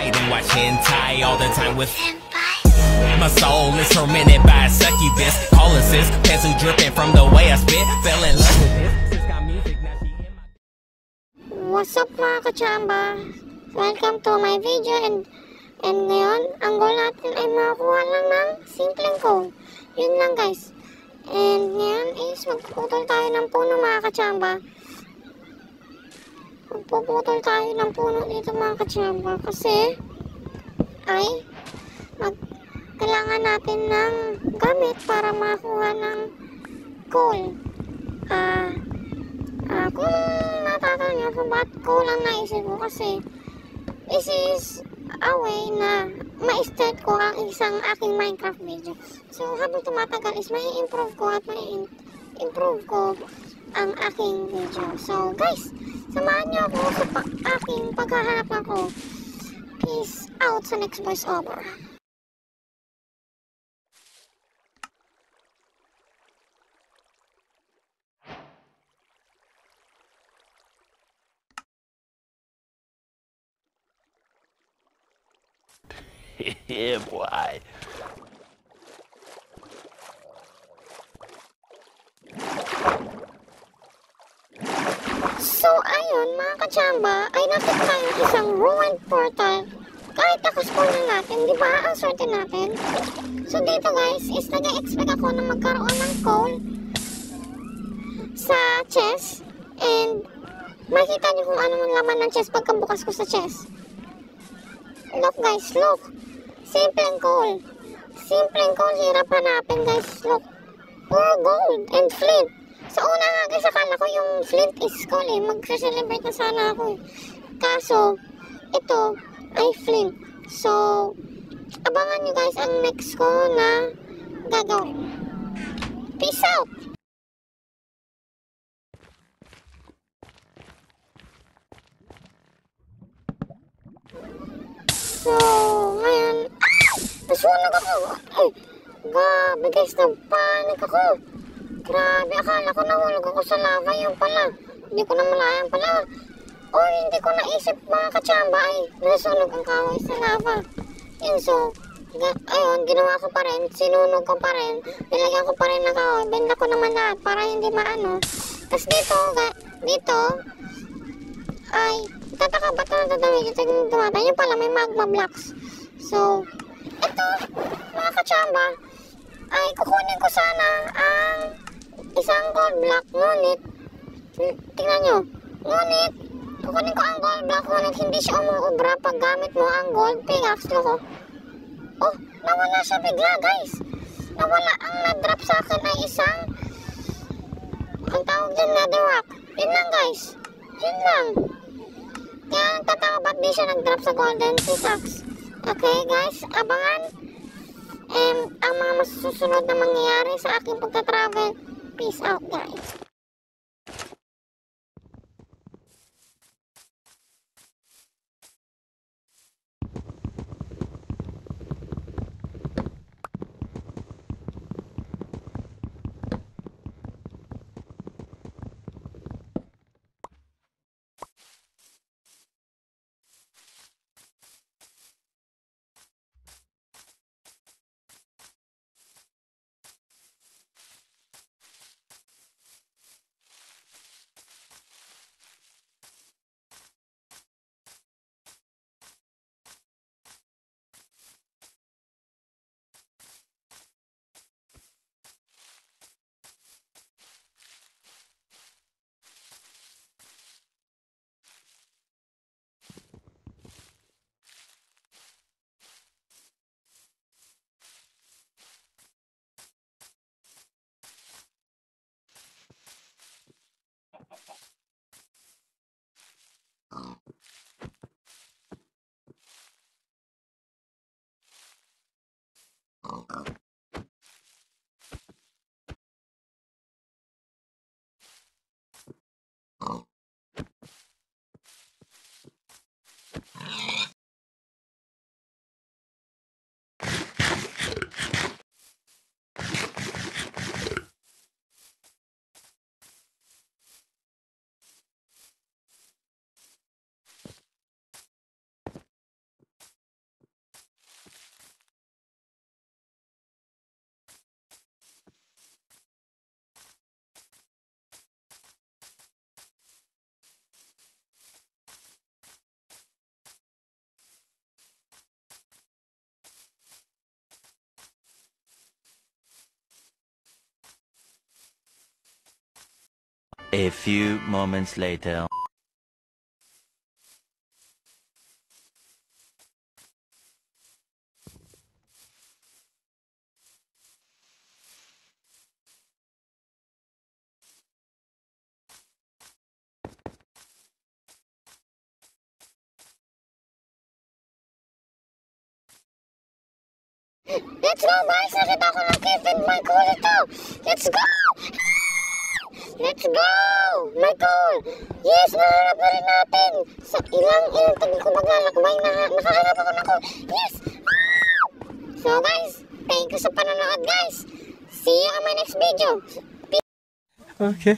and watch hentai all the time with my soul is tormented by a succubus. Calling sis, pencil dripping from the way I spit. Fell in love with this. Sis got music, now she in my... What's up mga kachamba? Welcome to my video and ngayon, ang goal natin ay makakuha lang ng simpleng code. Yun lang guys. And ngayon is magpuputol tayo ng puno mga kachamba. Magpuputol tayo ng puno dito mga kachamba kasi ay kailangan natin ng gamit para makakuha ng coal. Kung natatanong nyo kung ba't coal ang naisip ko kasi this is a way na ma-start ko ang isang aking Minecraft video. So habang tumatagal is may improve ko at may improve ko ang aking video. So guys, samahan nyo ako sa aking paghahanap ako. Peace out sa next voice over. Yeah, boy. So, ayun, mga kachamba, ay nakita tayo isang ruined portal. Kahit ako-spawn na natin, di ba? Ang swerte natin. So, dito guys, is nag-expect ako na magkaroon ng coal sa chest. And, makita niyo kung ano ang laman ng chest pagkabukas ko sa chest. Look guys, look. Simpleng coal. Simpleng coal, hirap hanapin guys. Look. Pure gold and flint. Sa una nga guys, akala ko yung flint is coal eh. Mag-celebrate na sana ako eh. Kaso, ito ay flint. So, abangan nyo guys ang next ko na gagawin. Peace out! So, ngayon, nasunog ako. Ay, grabe guys, nagpanik ako. Grabe, akala ko nahulog ako sa lava. Yung pala, hindi ko na malayan pala. O, hindi ko naisip mga kachamba ay nasunog ang kahoy sa lava. Yun, so, ayun, ginawa ko pa rin, sinunog ko pa rin, nilagyan ko pa rin ng kahoy, benda ko naman lahat para hindi maano. Tapos dito, ay, tataka ba't na natadami dito tumatayo? Yung pala may magma blocks. So, ito, mga kachamba, ay kukunin ko sana ang isang gold block. Ngunit, tingnan nyo, ngunit, kukunin ko ang gold block, ngunit hindi siya umuubra pag gamit mo ang gold pickaxe. Loko. Oh, nawala siya bigla guys. Nawala, ang na-drop sa akin ay isang, ang tawag dyan, netherrack. Yun lang guys. Yun lang. Kaya tataka ba't di siya nag-drop sa golden pickaxe. Okay guys, abangan ang mga masusunod na mangyayari sa aking pagta-travel. Peace out guys. A few moments later. Let's go guys! Nakita ko ng Kevin Michael ito! Let's go! Let's go! Michael! Yes, nahanap na rin natin! Sa ilang tabi ko maglalakbay nakahanap ako na ko! Yes! So guys, thank you sa panonood guys! See you on my next video! Okay.